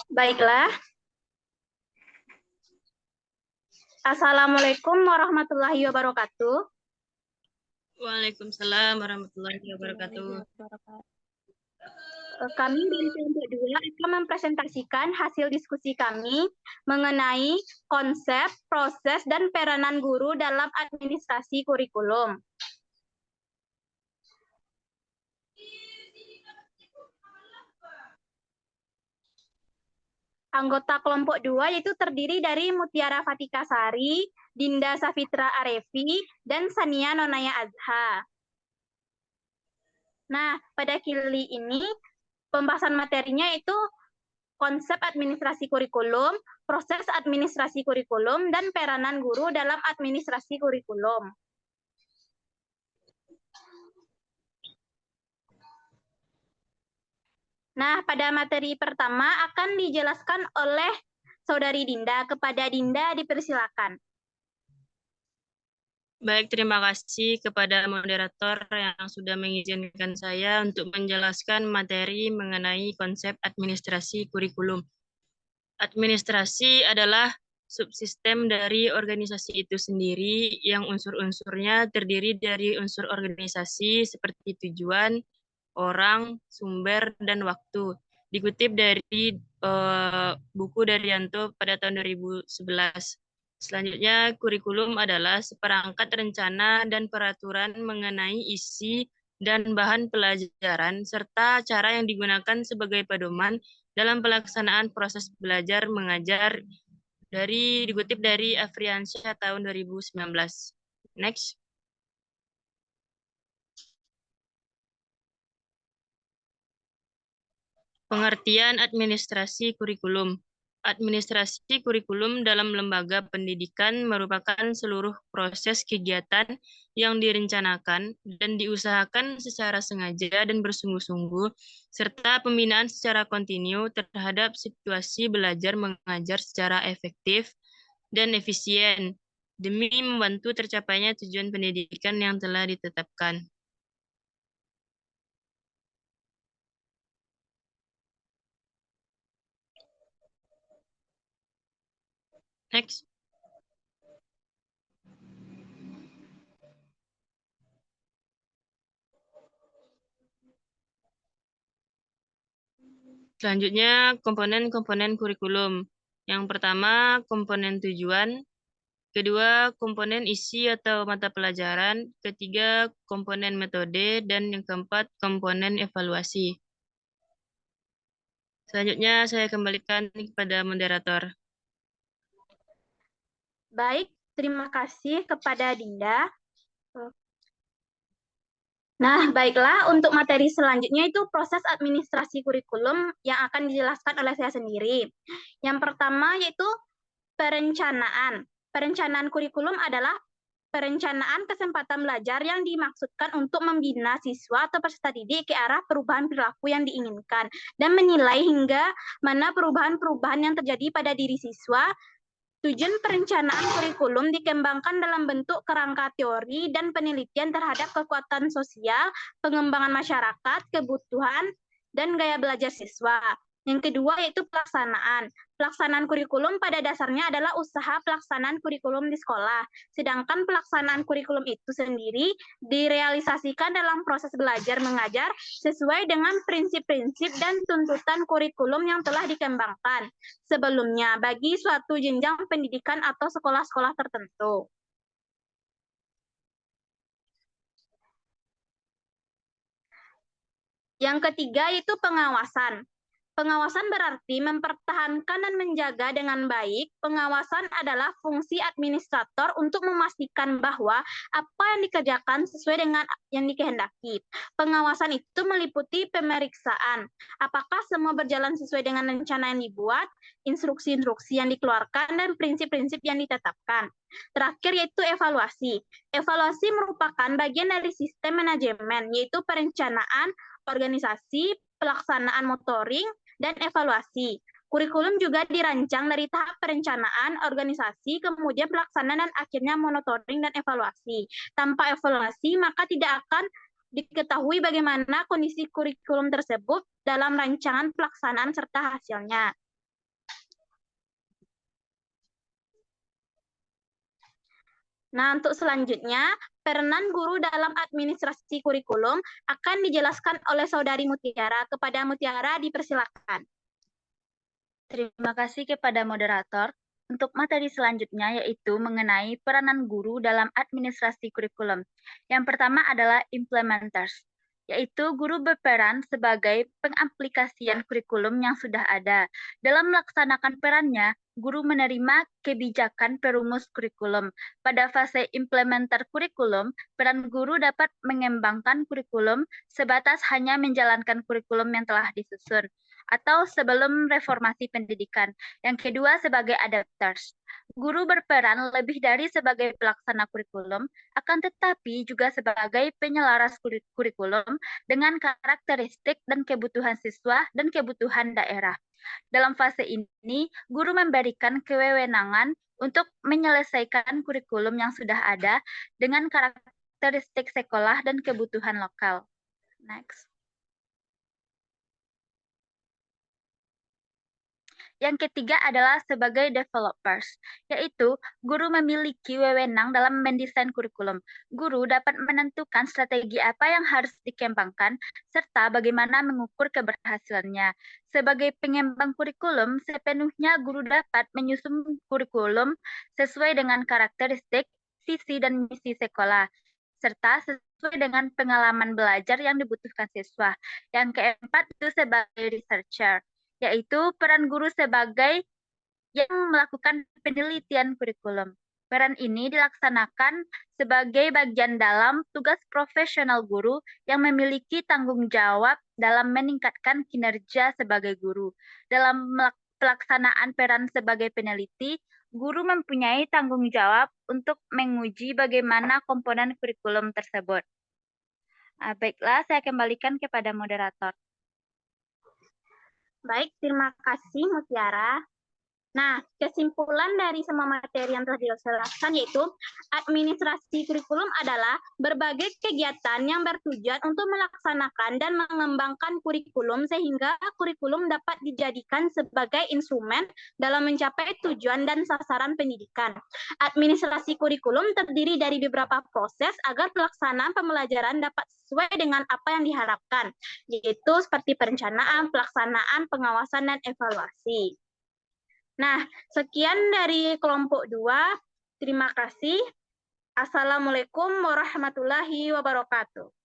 Baiklah. Assalamualaikum warahmatullahi wabarakatuh. Waalaikumsalam warahmatullahi wabarakatuh. Kami dari kelompok 2 akan mempresentasikan hasil diskusi kami mengenai konsep, proses, dan peranan guru dalam administrasi kurikulum. Anggota kelompok 2 yaitu terdiri dari Mutiara Fatika Sari, Dinda Safitra Arefi, dan Sania Nonaya Azha. Nah, pada kali ini pembahasan materinya itu konsep administrasi kurikulum, proses administrasi kurikulum, dan peranan guru dalam administrasi kurikulum. Nah, pada materi pertama akan dijelaskan oleh Saudari Dinda. Kepada Dinda dipersilakan. Baik, terima kasih kepada moderator yang sudah mengizinkan saya untuk menjelaskan materi mengenai konsep administrasi kurikulum. Administrasi adalah subsistem dari organisasi itu sendiri yang unsur-unsurnya terdiri dari unsur organisasi seperti tujuan, orang, sumber, dan waktu. Dikutip dari buku Daryanto pada tahun 2011. Selanjutnya, kurikulum adalah seperangkat rencana dan peraturan mengenai isi dan bahan pelajaran, serta cara yang digunakan sebagai pedoman dalam pelaksanaan proses belajar mengajar dikutip dari Afriansyah tahun 2019. Next. Pengertian administrasi kurikulum. Administrasi kurikulum dalam lembaga pendidikan merupakan seluruh proses kegiatan yang direncanakan dan diusahakan secara sengaja dan bersungguh-sungguh, serta pembinaan secara kontinu terhadap situasi belajar mengajar secara efektif dan efisien, demi membantu tercapainya tujuan pendidikan yang telah ditetapkan. Next. Selanjutnya, komponen-komponen kurikulum. Yang pertama, komponen tujuan. Kedua, komponen isi atau mata pelajaran. Ketiga, komponen metode. Dan yang keempat, komponen evaluasi. Selanjutnya, saya kembalikan kepada moderator. Baik, terima kasih kepada Dinda. Nah, baiklah, untuk materi selanjutnya itu proses administrasi kurikulum yang akan dijelaskan oleh saya sendiri. Yang pertama yaitu perencanaan. Perencanaan kurikulum adalah perencanaan kesempatan belajar yang dimaksudkan untuk membina siswa atau peserta didik ke arah perubahan perilaku yang diinginkan dan menilai hingga mana perubahan-perubahan yang terjadi pada diri siswa. Tujuan perencanaan kurikulum dikembangkan dalam bentuk kerangka teori dan penelitian terhadap kekuatan sosial, pengembangan masyarakat, kebutuhan, dan gaya belajar siswa. Yang kedua yaitu pelaksanaan. Pelaksanaan kurikulum pada dasarnya adalah usaha pelaksanaan kurikulum di sekolah. Sedangkan pelaksanaan kurikulum itu sendiri direalisasikan dalam proses belajar mengajar sesuai dengan prinsip-prinsip dan tuntutan kurikulum yang telah dikembangkan sebelumnya bagi suatu jenjang pendidikan atau sekolah-sekolah tertentu. Yang ketiga itu pengawasan. Pengawasan berarti mempertahankan dan menjaga dengan baik. Pengawasan adalah fungsi administrator untuk memastikan bahwa apa yang dikerjakan sesuai dengan yang dikehendaki. Pengawasan itu meliputi pemeriksaan. Apakah semua berjalan sesuai dengan rencana yang dibuat, instruksi-instruksi yang dikeluarkan, dan prinsip-prinsip yang ditetapkan. Terakhir yaitu evaluasi. Evaluasi merupakan bagian dari sistem manajemen, yaitu perencanaan, organisasi, pelaksanaan monitoring, dan evaluasi. Kurikulum juga dirancang dari tahap perencanaan, organisasi, kemudian pelaksanaan, dan akhirnya monitoring dan evaluasi. Tanpa evaluasi, maka tidak akan diketahui bagaimana kondisi kurikulum tersebut dalam rancangan pelaksanaan serta hasilnya. Nah, untuk selanjutnya, peranan guru dalam administrasi kurikulum akan dijelaskan oleh Saudari Mutiara. Kepada Mutiara, dipersilakan. Terima kasih kepada moderator. Untuk materi selanjutnya yaitu mengenai peranan guru dalam administrasi kurikulum. Yang pertama adalah implementers, yaitu guru berperan sebagai pengaplikasian kurikulum yang sudah ada. Dalam melaksanakan perannya, guru menerima kebijakan perumus kurikulum. Pada fase implementer kurikulum, peran guru dapat mengembangkan kurikulum sebatas hanya menjalankan kurikulum yang telah disusun atau sebelum reformasi pendidikan. Yang kedua sebagai adapters. Guru berperan lebih dari sebagai pelaksana kurikulum, akan tetapi juga sebagai penyelaras kurikulum dengan karakteristik dan kebutuhan siswa dan kebutuhan daerah. Dalam fase ini, guru memberikan kewenangan untuk menyelesaikan kurikulum yang sudah ada dengan karakteristik sekolah dan kebutuhan lokal. Next. Yang ketiga adalah sebagai developers, yaitu guru memiliki wewenang dalam mendesain kurikulum. Guru dapat menentukan strategi apa yang harus dikembangkan, serta bagaimana mengukur keberhasilannya. Sebagai pengembang kurikulum, sepenuhnya guru dapat menyusun kurikulum sesuai dengan karakteristik, visi, dan misi sekolah, serta sesuai dengan pengalaman belajar yang dibutuhkan siswa. Yang keempat itu sebagai researcher, yaitu peran guru sebagai yang melakukan penelitian kurikulum. Peran ini dilaksanakan sebagai bagian dalam tugas profesional guru yang memiliki tanggung jawab dalam meningkatkan kinerja sebagai guru. Dalam pelaksanaan peran sebagai peneliti, guru mempunyai tanggung jawab untuk menguji bagaimana komponen kurikulum tersebut. Baiklah, saya kembalikan kepada moderator. Baik, terima kasih Mutiara. Nah, kesimpulan dari semua materi yang telah dijelaskan yaitu administrasi kurikulum adalah berbagai kegiatan yang bertujuan untuk melaksanakan dan mengembangkan kurikulum sehingga kurikulum dapat dijadikan sebagai instrumen dalam mencapai tujuan dan sasaran pendidikan. Administrasi kurikulum terdiri dari beberapa proses agar pelaksanaan pembelajaran dapat sesuai dengan apa yang diharapkan, yaitu seperti perencanaan, pelaksanaan, pengawasan, dan evaluasi. Nah, sekian dari kelompok 2. Terima kasih. Assalamualaikum warahmatullahi wabarakatuh.